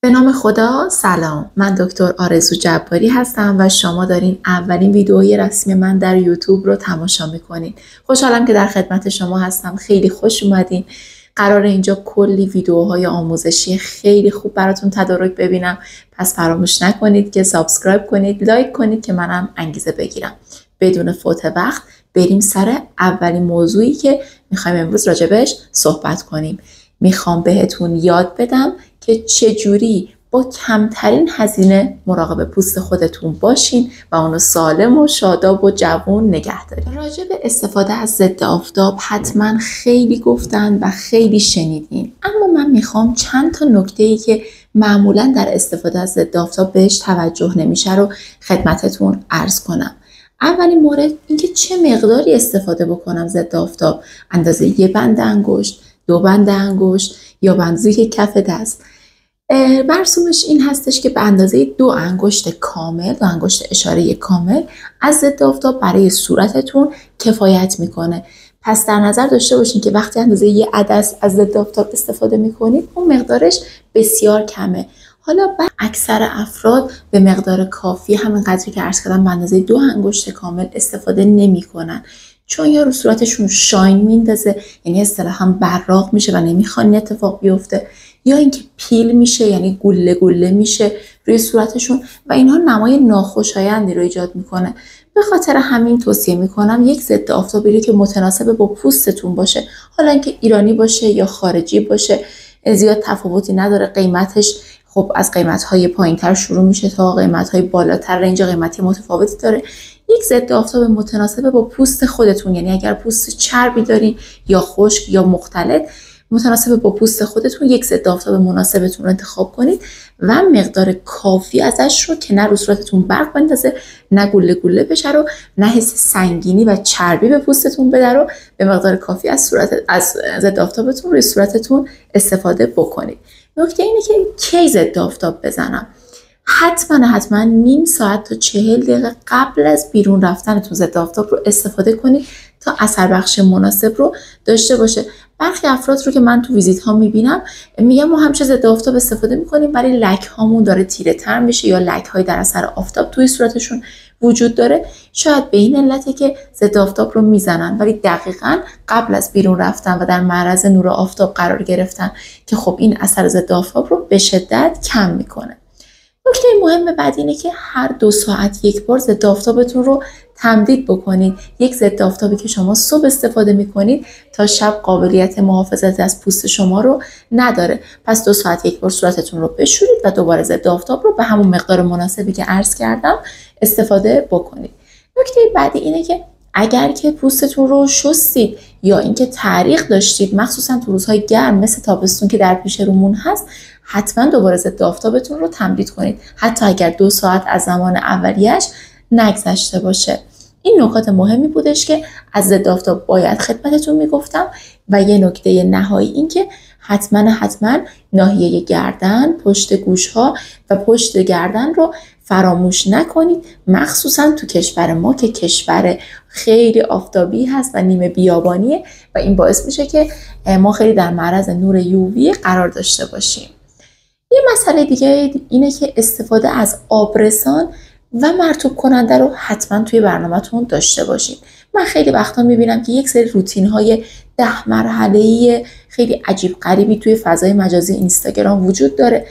به نام خدا. سلام، من دکتر آرزو جباری هستم و شما دارین اولین ویدئوی رسمی من در یوتیوب رو تماشا میکنین. خوشحالم که در خدمت شما هستم. خیلی خوش اومدین. قرار اینجا کلی ویدئوهای آموزشی خیلی خوب براتون تدارک ببینم. پس فراموش نکنید که سابسکرایب کنید، لایک کنید که منم انگیزه بگیرم. بدون فوت وقت بریم سر اولین موضوعی که میخوایم امروز راجبش صحبت کنیم. میخوام بهتون یاد بدم که چجوری با کمترین هزینه مراقب پوست خودتون باشین و اونو سالم و شاداب و جوون نگه دارین. راجع به استفاده از ضد آفتاب حتما خیلی گفتن و خیلی شنیدین، اما من میخوام چند تا نکته‌ای که معمولا در استفاده از ضد آفتاب بهش توجه نمیشه رو خدمتتون عرض کنم. اولین مورد اینکه چه مقداری استفاده بکنم ضد آفتاب. اندازه 1 بند انگشت، 2 بند انگشت یا به اندازه کف دست. مرسومش این هستش که به اندازه 2 انگشت کامل، 2 انگشت اشاره کامل از ضد آفتاب برای صورتتون کفایت میکنه. پس در نظر داشته باشین که وقتی اندازه 1 عدس از ضد آفتاب استفاده میکنید اون مقدارش بسیار کمه. حالا اکثر افراد به مقدار کافی همین قدری که عرض کردم به اندازه 2 انگشت کامل استفاده نمیکنن، چون یا رو صورتشون شاین میندازه، یعنی اصطلاحاً براق میشه و نمیخوان این اتفاق بیفته، یا اینکه پیل میشه، یعنی گله گله میشه روی صورتشون و اینها نمای ناخوشایندی رو ایجاد میکنه. به خاطر همین توصیه میکنم یک ضد آفتابی رو که متناسب با پوستتون باشه، حالا اینکه ایرانی باشه یا خارجی باشه زیاد تفاوتی نداره. قیمتش خب از قیمت‌های پایین‌تر شروع میشه تا قیمت‌های بالاتر، رنج قیمتی متفاوتی داره. یک ضد آفتاب متناسب با پوست خودتون، یعنی اگر پوست چربی دارین یا خشک یا مختلط، متناسب با پوست خودتون یک ضد آفتاب مناسبتون رو انتخاب کنید و مقدار کافی ازش رو که نه رو صورتتون برق بندازه، نه گله گله بشه رو، نه حس سنگینی و چربی به پوستتون بده رو، به مقدار کافی از ضد آفتابتون روی صورتتون استفاده بکنید. نکته اینه که کی ضد آفتاب بزنم؟ حتما نیم ساعت تا 40 دقیقه قبل از بیرون رفتنتون ضد آفتاب رو استفاده کنید تا اثر بخش مناسب رو داشته باشه. برخی افراد رو که من تو ویزیت ها میبینم میگم ما همیشه ضد آفتاب استفاده میکنیم ولی لک هامون داره تیره تر میشه یا لک های در اثر آفتاب توی صورتشون وجود داره. شاید به این علته که ضد آفتاب رو میزنن، ولی دقیقاً قبل از بیرون رفتن و در معرض نور آفتاب قرار گرفتن که خب این اثر ضد آفتاب رو به شدت کم میکنه. نکته مهم بعد اینه که هر 2 ساعت یک بار ضد آفتابتون رو تمدید بکنید. یک ضد آفتابی که شما صبح استفاده میکنید تا شب قابلیت محافظت از پوست شما رو نداره. پس 2 ساعت یک بار صورتتون رو بشورید و دوباره ضد آفتاب رو به همون مقدار مناسبی که عرض کردم استفاده بکنید. نکته بعدی اینه که اگر که پوستتون رو شستید یا اینکه تعریق داشتید، مخصوصا تو روزهای گرم مثل تابستون که در پیش رومون هست، حتما دوباره ضد آفتابتون رو تمدید کنید، حتی اگر 2 ساعت از زمان اولیه‌اش نگذشته باشه. این نکات مهمی بودش که از ضد آفتاب باید خدمتتون میگفتم. و یه نکته نهایی این که حتما ناحیه گردن، پشت گوش‌ها و پشت گردن رو فراموش نکنید، مخصوصا تو کشور ما که کشور خیلی آفتابی هست و نیمه بیابانیه و این باعث میشه که ما خیلی در معرض نور یووی قرار داشته باشیم. یه مسئله دیگه اینه که استفاده از آبرسان و مرطوب کننده رو حتما توی برنامه‌تون داشته باشید. من خیلی وقتا میبینم که یک سری روتین‌های 10 مرحله‌ای خیلی عجیب غریبی توی فضای مجازی اینستاگرام وجود داره.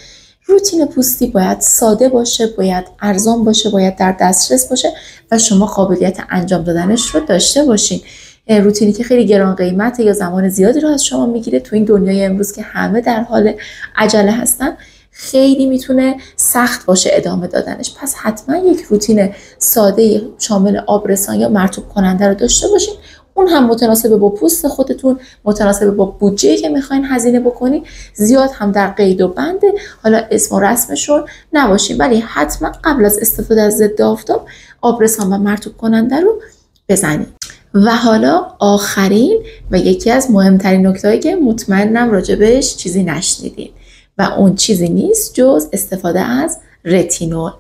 روتین پوستی باید ساده باشه، باید ارزان باشه، باید در دسترس باشه و شما قابلیت انجام دادنش رو داشته باشین. روتینی که خیلی گران قیمته یا زمان زیادی رو از شما میگیره، تو این دنیای امروز که همه در حال عجله هستن خیلی میتونه سخت باشه ادامه دادنش. پس حتما یک روتین ساده شامل آبرسان یا مرطوب کننده رو داشته باشین. اون هم متناسب با پوست خودتون، متناسب با بودجه‌ای که میخواین هزینه بکنین، زیاد هم در قید و بند حالا اسم و رسمشون نباشین، ولی حتما قبل از استفاده از ضد آفتاب آبرسان و مرطوب کننده رو بزنید. و حالا آخرین و یکی از مهمترین نکته‌ای که مطمئنم راجبش چیزی نشنیدین و اون چیزی نیست جز استفاده از رتینول.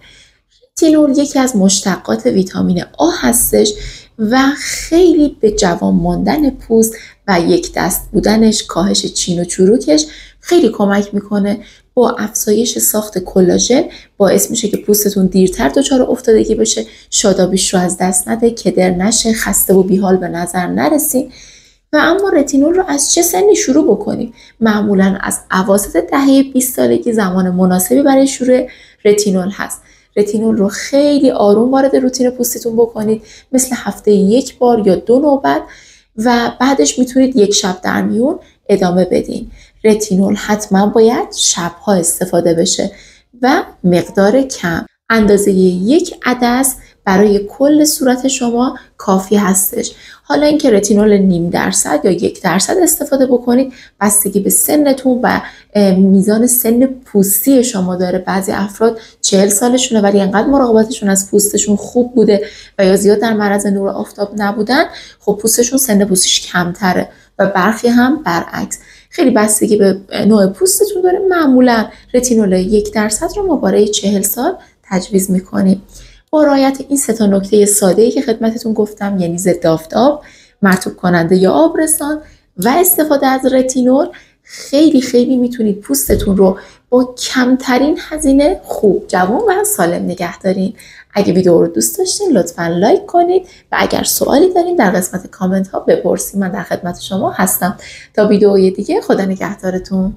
رتینول یکی از مشتقات ویتامین آ هستش و خیلی به جوان ماندن پوست و یک دست بودنش، کاهش چین و چروکش خیلی کمک میکنه. با افزایش ساخت کلاژن باعث میشه که پوستتون دیرتر دچار افتادگی بشه، شادابیش رو از دست نده، کدر نشه، خسته و بیحال به نظر نرسین. و اما رتینول رو از چه سنی شروع بکنیم؟ معمولا از اواسط دهه 20 سالگی زمان مناسبی برای شروع رتینول هست. رتینول رو خیلی آروم وارد روتین پوستتون بکنید، مثل هفته 1 بار یا 2 نوبت، و بعدش میتونید 1 شب در میون ادامه بدین. رتینول حتما باید شبها استفاده بشه و مقدار کم. اندازه 1 عدس برای کل صورت شما کافی هستش. حالا اینکه رتینول 0.5% یا 1% استفاده بکنید بستگی به سنتون و میزان سن پوستی شما داره. بعضی افراد 40 سالشونه ولی انقدر مراقبتشون از پوستشون خوب بوده و یا زیاد در معرض نور آفتاب نبودن، خب پوستشون سن پوستیش کمتره، و برخی هم برعکس. خیلی بستگی به نوع پوستتون داره. معمولا رتینول 1% رو ما برای 40 سال تجویز میکنیم. با رعایت این 3 نکته ساده‌ای که خدمتتون گفتم، یعنی ضد آفتاب، مرطوب کننده یا آبرسان و استفاده از رتینول، خیلی میتونید پوستتون رو با کمترین هزینه خوب، جوان و سالم نگه دارین. اگه ویدیو رو دوست داشتین لطفاً لایک کنید و اگر سوالی دارین در قسمت کامنت ها بپرسید. من در خدمت شما هستم. تا ویدیوی دیگه، خدا نگهدارتون.